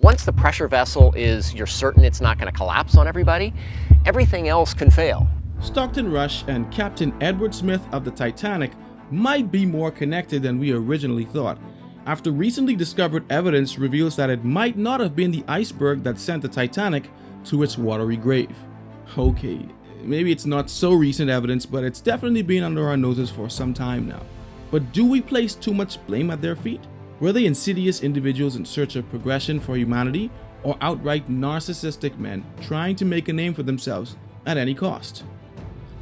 Once the pressure vessel is, you're certain it's not going to collapse on everybody, everything else can fail. Stockton Rush and Captain Edward Smith of the Titanic might be more connected than we originally thought, after recently discovered evidence reveals that it might not have been the iceberg that sent the Titanic to its watery grave. Okay, maybe it's not so recent evidence, but it's definitely been under our noses for some time now. But do we place too much blame at their feet? Were they insidious individuals in search of progression for humanity, or outright narcissistic men trying to make a name for themselves at any cost?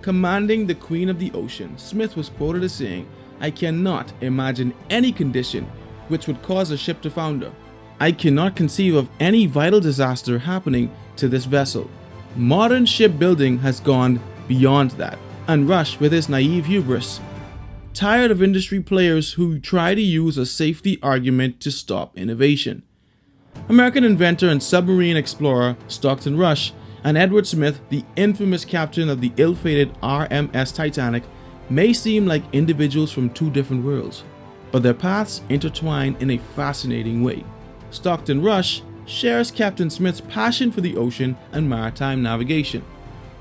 Commanding the Queen of the Ocean, Smith was quoted as saying, "I cannot imagine any condition which would cause a ship to founder. I cannot conceive of any vital disaster happening to this vessel. Modern shipbuilding has gone beyond that." And Rush, with his naive hubris, tired of industry players who try to use a safety argument to stop innovation. American inventor and submarine explorer Stockton Rush and Edward Smith, the infamous captain of the ill-fated RMS Titanic, may seem like individuals from two different worlds, but their paths intertwine in a fascinating way. Stockton Rush shares Captain Smith's passion for the ocean and maritime navigation.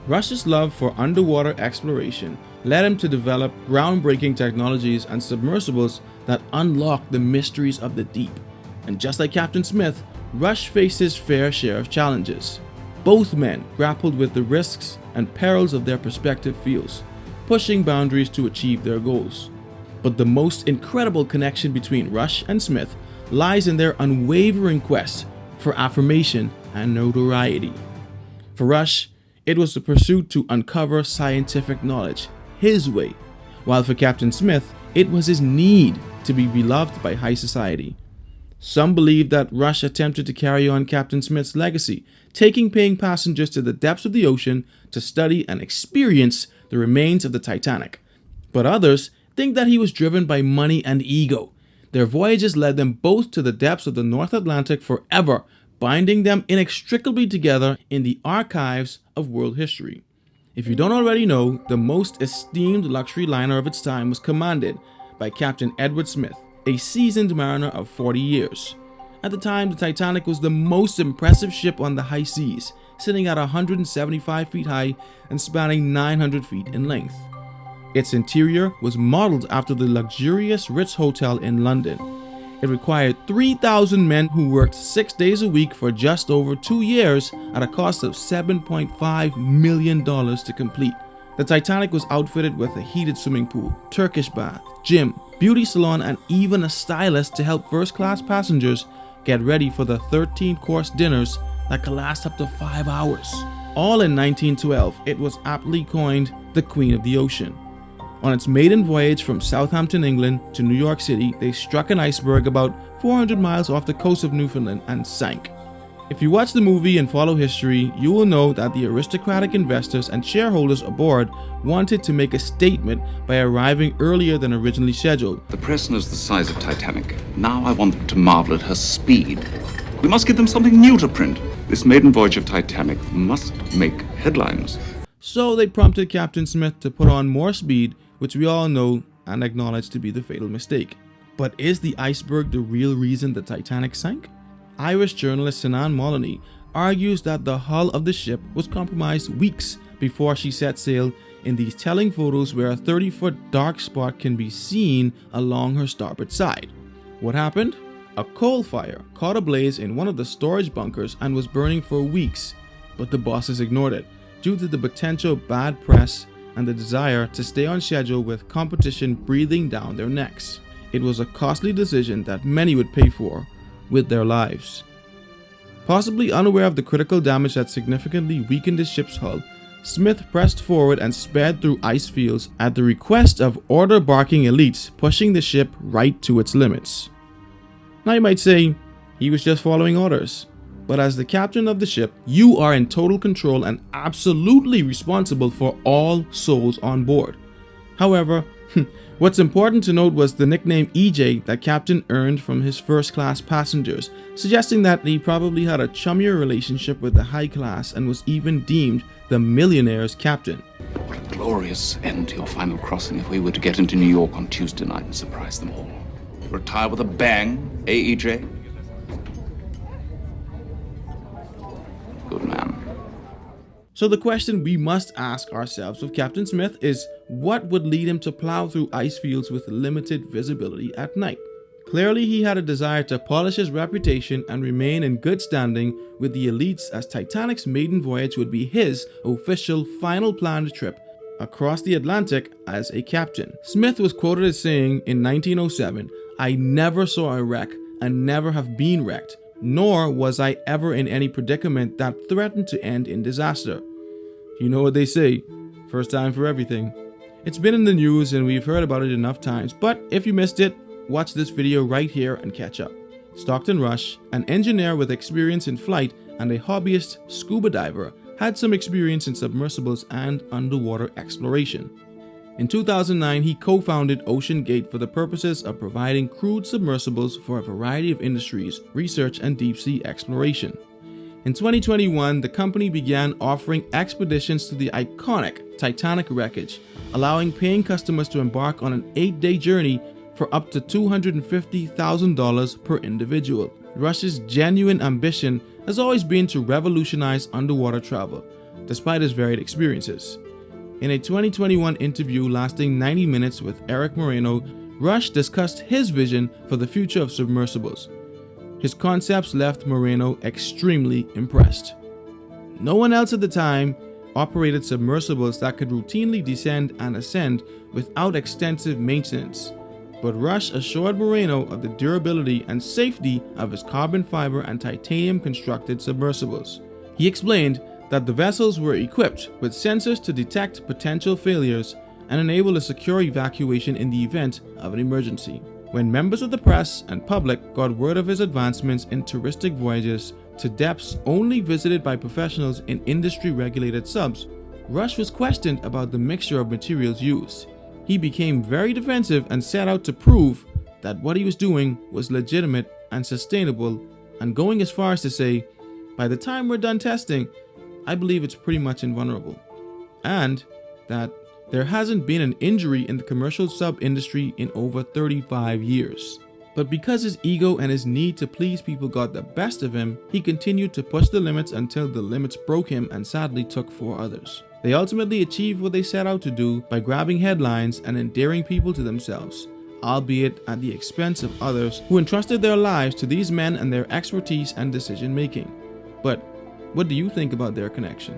Rush's love for underwater exploration led him to develop groundbreaking technologies and submersibles that unlock the mysteries of the deep. And just like Captain Smith, Rush faced his fair share of challenges. Both men grappled with the risks and perils of their respective fields, pushing boundaries to achieve their goals. But the most incredible connection between Rush and Smith lies in their unwavering quest for affirmation and notoriety. For Rush, it was the pursuit to uncover scientific knowledge his way, while for Captain Smith, it was his need to be beloved by high society. Some believe that Rush attempted to carry on Captain Smith's legacy, taking paying passengers to the depths of the ocean to study and experience the remains of the Titanic. But others think that he was driven by money and ego. Their voyages led them both to the depths of the North Atlantic forever, binding them inextricably together in the archives of world history. If you don't already know, the most esteemed luxury liner of its time was commanded by Captain Edward Smith, a seasoned mariner of 40 years. At the time, the Titanic was the most impressive ship on the high seas, sitting at 175 feet high and spanning 900 feet in length. Its interior was modeled after the luxurious Ritz Hotel in London. It required 3,000 men who worked 6 days a week for just over 2 years at a cost of $7.5 million to complete. The Titanic was outfitted with a heated swimming pool, Turkish bath, gym, beauty salon, and even a stylist to help first-class passengers get ready for the 13-course dinners that could last up to 5 hours. All in 1912, it was aptly coined the Queen of the Ocean. On its maiden voyage from Southampton, England to New York City, they struck an iceberg about 400 miles off the coast of Newfoundland and sank. If you watch the movie and follow history, you will know that the aristocratic investors and shareholders aboard wanted to make a statement by arriving earlier than originally scheduled. The press knows the size of Titanic. Now I want them to marvel at her speed. We must give them something new to print. This maiden voyage of Titanic must make headlines. So they prompted Captain Smith to put on more speed, which we all know and acknowledge to be the fatal mistake. But is the iceberg the real reason the Titanic sank? Irish journalist Sinan Moloney argues that the hull of the ship was compromised weeks before she set sail in these telling photos where a 30-foot dark spot can be seen along her starboard side. What happened? A coal fire caught ablaze in one of the storage bunkers and was burning for weeks, but the bosses ignored it due to the potential bad press and the desire to stay on schedule with competition breathing down their necks. It was a costly decision that many would pay for with their lives. Possibly unaware of the critical damage that significantly weakened the ship's hull, Smith pressed forward and sped through ice fields at the request of order-barking elites, pushing the ship right to its limits. Now you might say, he was just following orders. But as the captain of the ship, you are in total control and absolutely responsible for all souls on board. However, what's important to note was the nickname EJ that Captain earned from his first-class passengers, suggesting that he probably had a chummier relationship with the high class and was even deemed the millionaire's captain. What a glorious end to your final crossing if we were to get into New York on Tuesday night and surprise them all. Retire with a bang, AEJ? So the question we must ask ourselves with Captain Smith is, what would lead him to plow through ice fields with limited visibility at night? Clearly, he had a desire to polish his reputation and remain in good standing with the elites, as Titanic's maiden voyage would be his official final planned trip across the Atlantic as a captain. Smith was quoted as saying in 1907, "I never saw a wreck and never have been wrecked, nor was I ever in any predicament that threatened to end in disaster." You know what they say, first time for everything. It's been in the news and we've heard about it enough times, but if you missed it, watch this video right here and catch up. Stockton Rush, an engineer with experience in flight and a hobbyist scuba diver, had some experience in submersibles and underwater exploration. In 2009, he co-founded Ocean Gate for the purposes of providing crewed submersibles for a variety of industries, research, and deep-sea exploration. In 2021, the company began offering expeditions to the iconic Titanic wreckage, allowing paying customers to embark on an 8-day journey for up to $250,000 per individual. Rush's genuine ambition has always been to revolutionize underwater travel, despite his varied experiences. In a 2021 interview lasting 90 minutes with Eric Moreno, Rush discussed his vision for the future of submersibles. His concepts left Moreno extremely impressed. No one else at the time operated submersibles that could routinely descend and ascend without extensive maintenance, but Rush assured Moreno of the durability and safety of his carbon fiber and titanium constructed submersibles. He explained that the vessels were equipped with sensors to detect potential failures and enable a secure evacuation in the event of an emergency. When members of the press and public got word of his advancements in touristic voyages to depths only visited by professionals in industry-regulated subs, Rush was questioned about the mixture of materials used. He became very defensive and set out to prove that what he was doing was legitimate and sustainable, and going as far as to say, "By the time we're done testing, I believe it's pretty much invulnerable," and that there hasn't been an injury in the commercial sub industry in over 35 years. But because his ego and his need to please people got the best of him, he continued to push the limits until the limits broke him and sadly took 4 others. They ultimately achieved what they set out to do by grabbing headlines and endearing people to themselves, albeit at the expense of others who entrusted their lives to these men and their expertise and decision making. But what do you think about their connection?